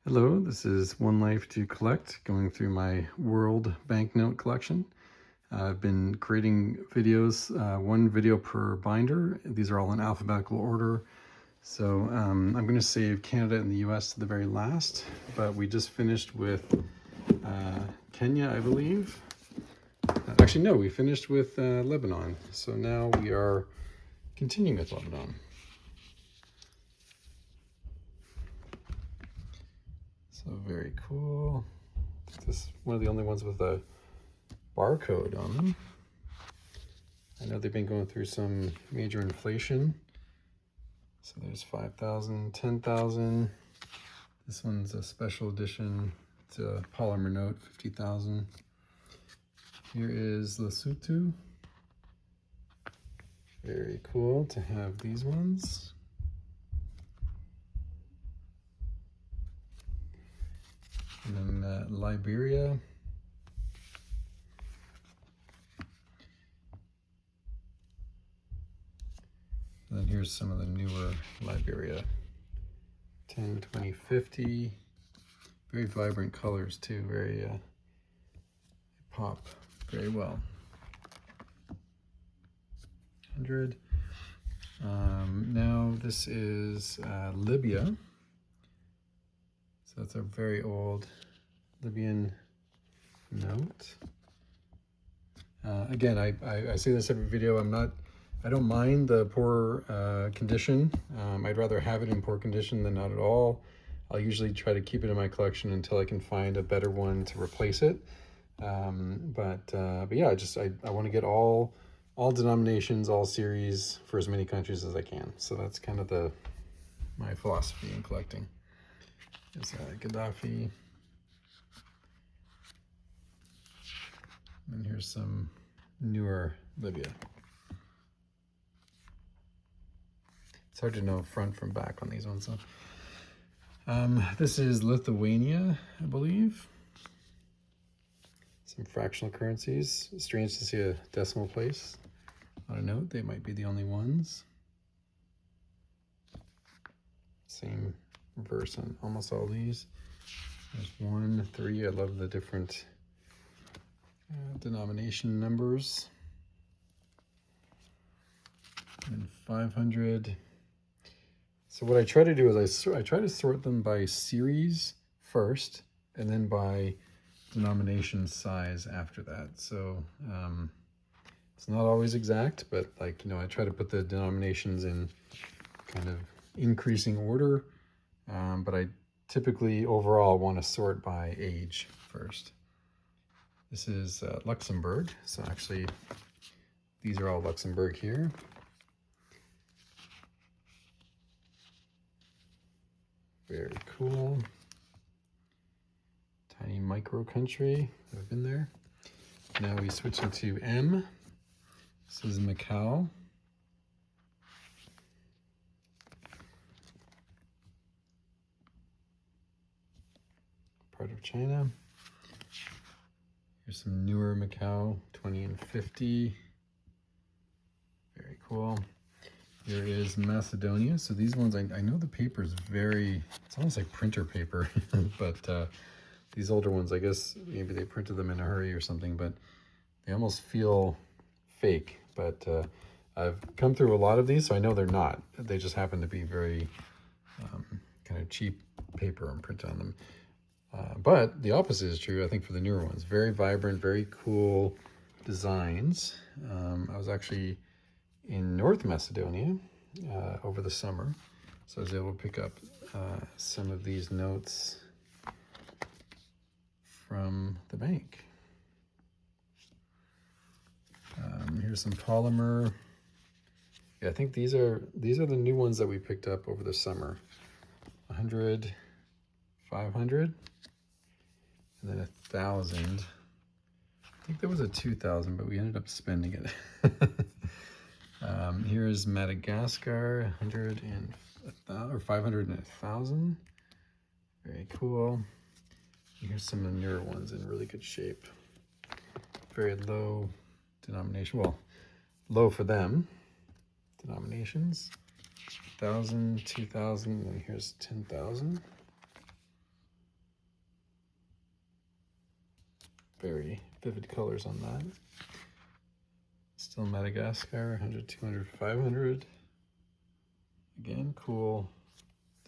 Hello, this is One Life to Collect, going through my world banknote collection. I've been creating videos, one video per binder. These are all in alphabetical order. So I'm going to save Canada and the US to the very last, but we just finished with Kenya, I believe. Actually, no, we finished with Lebanon. So now we are continuing with Lebanon. So very cool. This is one of the only ones with a barcode on them. I know they've been going through some major inflation. So there's 5,000, 10,000. This one's a special edition. It's a polymer note, 50,000. Here is Lesotho. Very cool to have these ones. And then Liberia. And then here's some of the newer Liberia. 10, 20, 50. Very vibrant colors too, very pop very well. 100. Now this is Libya. So that's a very old Libyan note. Again, I say this every video. I don't mind the poor condition. I'd rather have it in poor condition than not at all. I'll usually try to keep it in my collection until I can find a better one to replace it. But yeah, I want to get all denominations, all series for as many countries as I can. So that's kind of my philosophy in collecting. There's Gaddafi. And here's some newer Libya. It's hard to know front from back on these ones. So. This is Lithuania, I believe. Some fractional currencies. Strange to see a decimal place on a note. They might be the only ones. Same verse on almost all these. There's 1, 3. I love the different denomination numbers. And 500. So what I try to do is I try to sort them by series first, and then by denomination size after that. So it's not always exact, but I try to put the denominations in kind of increasing order. But I typically overall want to sort by age first. This is Luxembourg. So actually, these are all Luxembourg here. Very cool. Tiny micro country. I've been there. Now we switch into M. This is Macau. Part of China. Here's some newer Macau, 20 and 50. Very cool. Here is Macedonia. So these ones, I know the paper is it's almost like printer paper, but these older ones, I guess maybe they printed them in a hurry or something, but they almost feel fake. But I've come through a lot of these, so I know they're not. They just happen to be very kind of cheap paper and print on them. But the opposite is true, I think, for the newer ones. Very vibrant, very cool designs. I was actually in North Macedonia over the summer, so I was able to pick up some of these notes from the bank. Here's some polymer. Yeah, I think these are the new ones that we picked up over the summer. 100, 500, and then 1,000. I think there was a 2,000, but we ended up spending it. Here's Madagascar, 100 and 500 and 1,000. Very cool. Here's some of the newer ones in really good shape. Very low denomination. Well, low for them. Denominations. 1,000, 2,000, and here's 10,000. very vivid colors on that. Still Madagascar, 100, 200, 500. Again, cool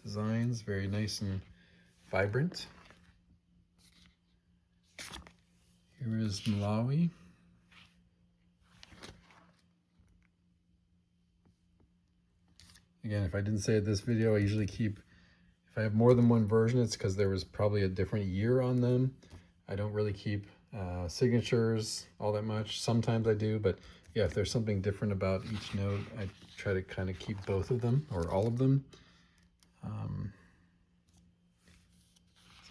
designs, very nice and vibrant. Here is Malawi. Again, if I didn't say it this video, I usually keep, if I have more than one version, it's because there was probably a different year on them. I don't really keep signatures all that much. Sometimes I do, but yeah, if there's something different about each note, I try to kind of keep both of them or all of them.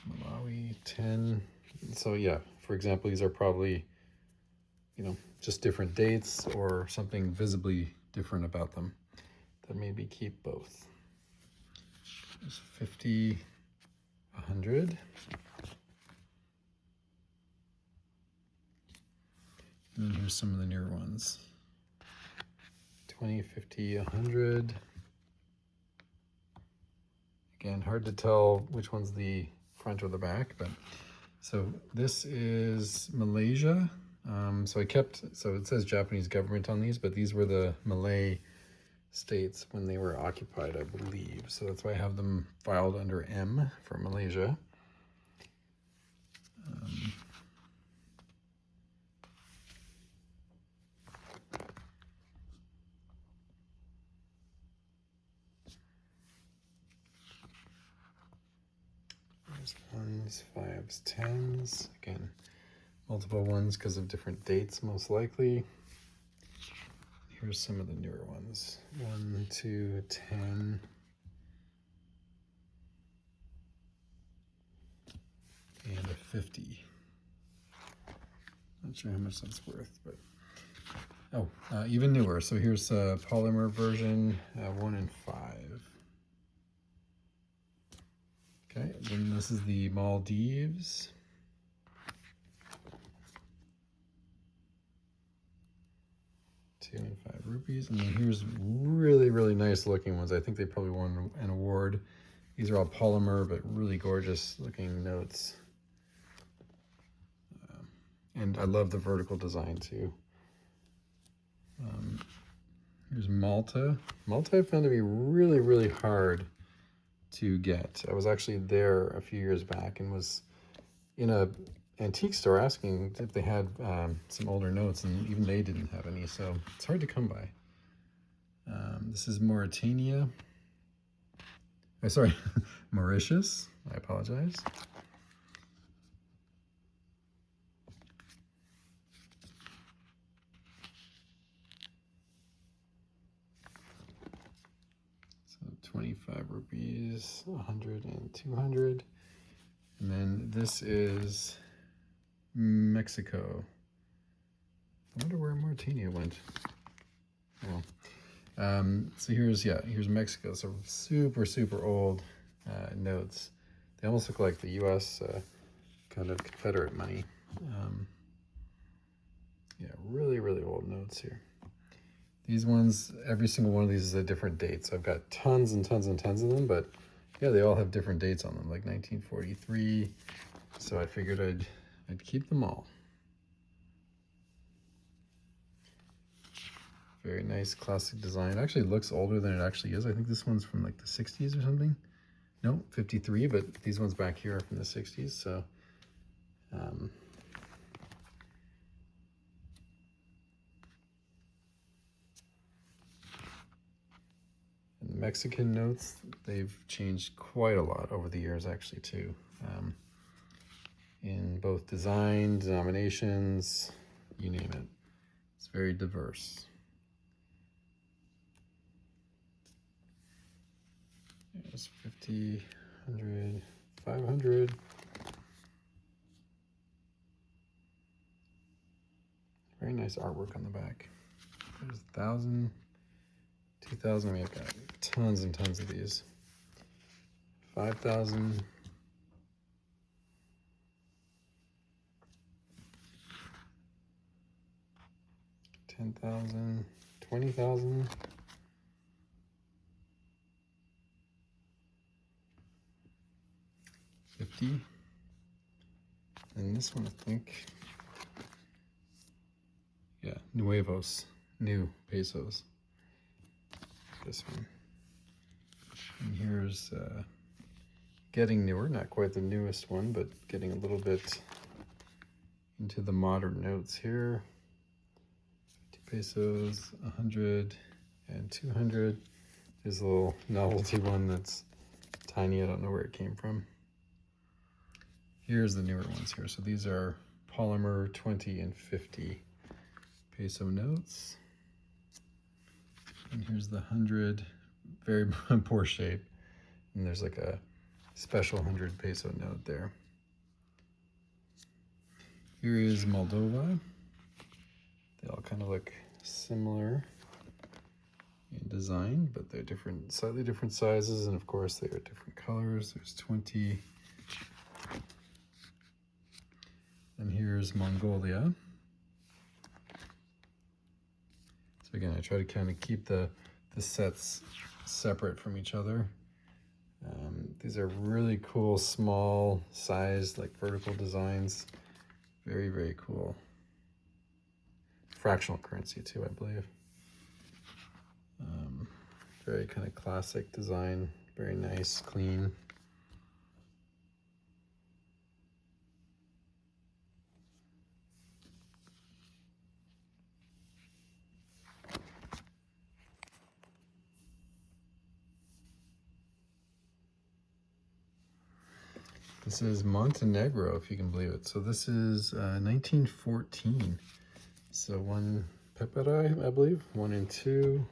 Malawi 10. So yeah, for example, these are probably, you know, just different dates or something visibly different about them that maybe keep both. There's 50, 100. And then here's some of the newer ones. 20, 50, 100. Again, hard to tell which one's the front or the back, but so this is Malaysia. So it says Japanese government on these, but these were the Malay states when they were occupied, I believe. So that's why I have them filed under M for Malaysia. There's ones, fives, tens. Again, multiple ones because of different dates, most likely. Here's some of the newer ones. 1, 2, 10. And a 50. Not sure how much that's worth, but even newer. So here's a polymer version, 1 and 5. Okay, then this is the Maldives. $2 and 5 rupees. And then here's really, really nice looking ones. I think they probably won an award. These are all polymer, but really gorgeous looking notes. And I love the vertical design too. Here's Malta. Malta I found to be really, really hard to get. I was actually there a few years back and was in a antique store asking if they had some older notes, and even they didn't have any, so it's hard to come by. This is Mauritania. Oh, sorry, Mauritius. I apologize. So 25 rupees, 100 and 200. And then this is Mexico. I wonder where Mauritania went. Well, so here's Mexico. So super, super old notes. They almost look like the U.S. Kind of Confederate money. Yeah, really, really old notes here. These ones, every single one of these is a different date. So I've got tons and tons and tons of them, but yeah, they all have different dates on them, like 1943. So I figured I'd keep them all. Very nice classic design. It actually looks older than it actually is. I think this one's from like the 60s or something. No, 53, but these ones back here are from the 60s. So and the Mexican notes, they've changed quite a lot over the years actually too. In both design, denominations, you name it. It's very diverse. There's 50, 100, 500. Very nice artwork on the back. There's 1,000, 2,000. I mean, I've got tons and tons of these. 5,000. 10,000, 20,000. 50. And this one, I think, yeah, nuevos, new pesos. This one. And here's getting newer, not quite the newest one, but getting a little bit into the modern notes here. 50 pesos, 100, and 200. There's a little novelty one that's tiny. I don't know where it came from. Here's the newer ones here. So these are polymer 20 and 50 peso notes. And here's the 100, very poor shape. And there's like a special 100 peso note there. Here is Moldova. They all kind of look similar in design, but they're different, slightly different sizes, and of course they are different colors. There's 20. And here's Mongolia. So again, I try to kind of keep the sets separate from each other. These are really cool, small sized, like vertical designs. Very, very cool. Fractional currency too, I believe. Very kind of classic design, very nice, clean. This is Montenegro, if you can believe it. So this is 1914. So one pepera, I believe, 1 and 2.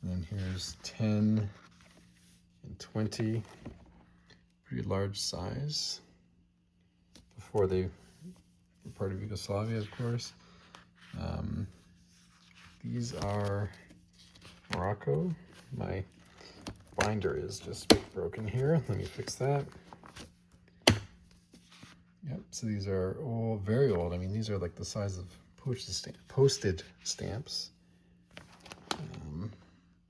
And then here's 10 and 20. Pretty large size. Before they were part of Yugoslavia, of course. These are Morocco. My binder is just broken here. Let me fix that. Yep, so these are old, very old. I mean, these are like the size of postage stamps.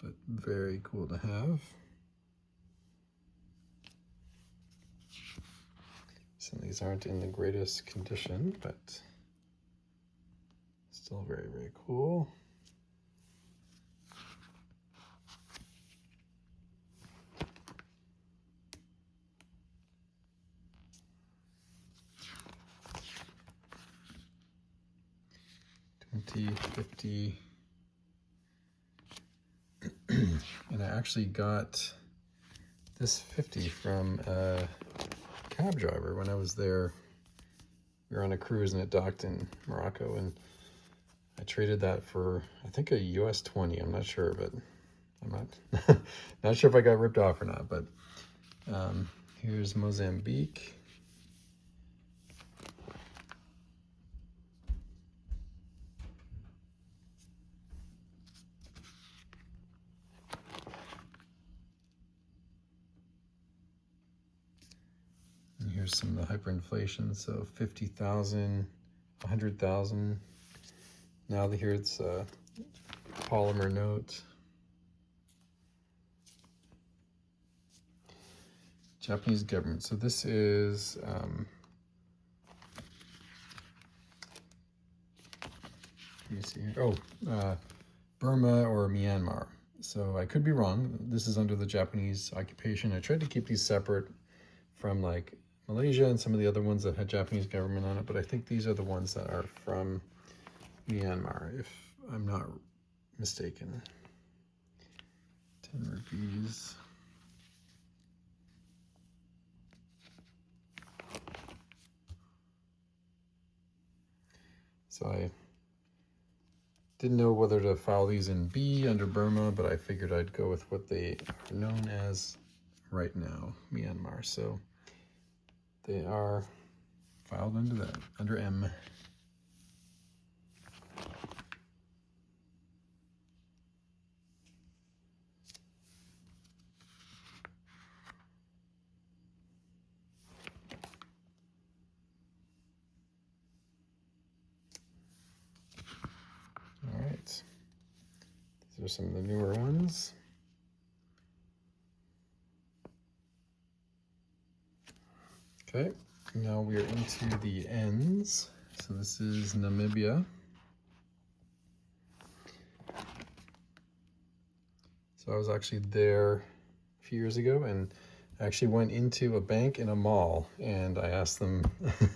But very cool to have. Some of these aren't in the greatest condition, but still very, very cool. $20, $50. And I actually got this 50 from a cab driver when I was there. We were on a cruise and it docked in Morocco, and I traded that for, I think, a US 20. I'm not sure, but I'm not sure if I got ripped off or not. But here's Mozambique. And here's some of the hyperinflation. So 50,000, 100,000. Now here it's a polymer note. Japanese government. So this is let me see here. Oh, Burma or Myanmar. So I could be wrong. This is under the Japanese occupation. I tried to keep these separate from like Malaysia and some of the other ones that had Japanese government on it, but I think these are the ones that are from Myanmar, if I'm not mistaken. 10 rupees. So I didn't know whether to file these in B under Burma, but I figured I'd go with what they are known as right now, Myanmar. So they are filed under that, under M. All right, these are some of the newer ones. Okay, now we are into the ends. So this is Namibia. So I was actually there a few years ago, and I actually went into a bank in a mall, and I asked them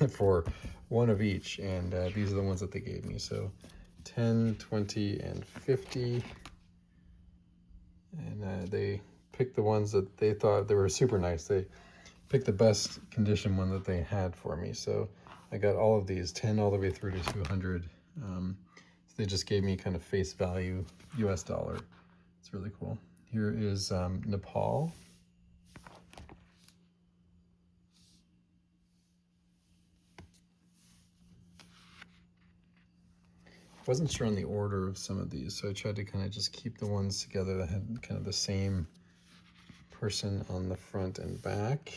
for one of each, and these are the ones that they gave me. So 10, 20, and 50. And they picked the ones that they thought they were super nice. They picked the best condition one that they had for me. So I got all of these, 10 all the way through to 200. So they just gave me kind of face value US dollar. It's really cool. Here is Nepal. Wasn't sure on the order of some of these, so I tried to kind of just keep the ones together that had kind of the same person on the front and back.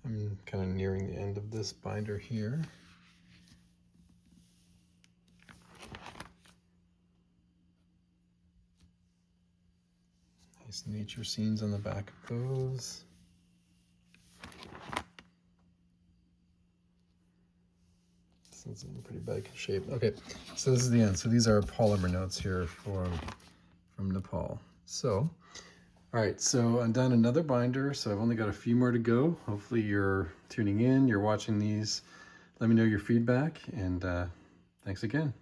I'm kind of nearing the end of this binder here. Nice nature scenes on the back of those. This one's in pretty bad shape. Okay, so this is the end. So these are polymer notes here from Nepal. So, all right, so I'm done another binder, so I've only got a few more to go. Hopefully you're tuning in, you're watching these. Let me know your feedback, and thanks again.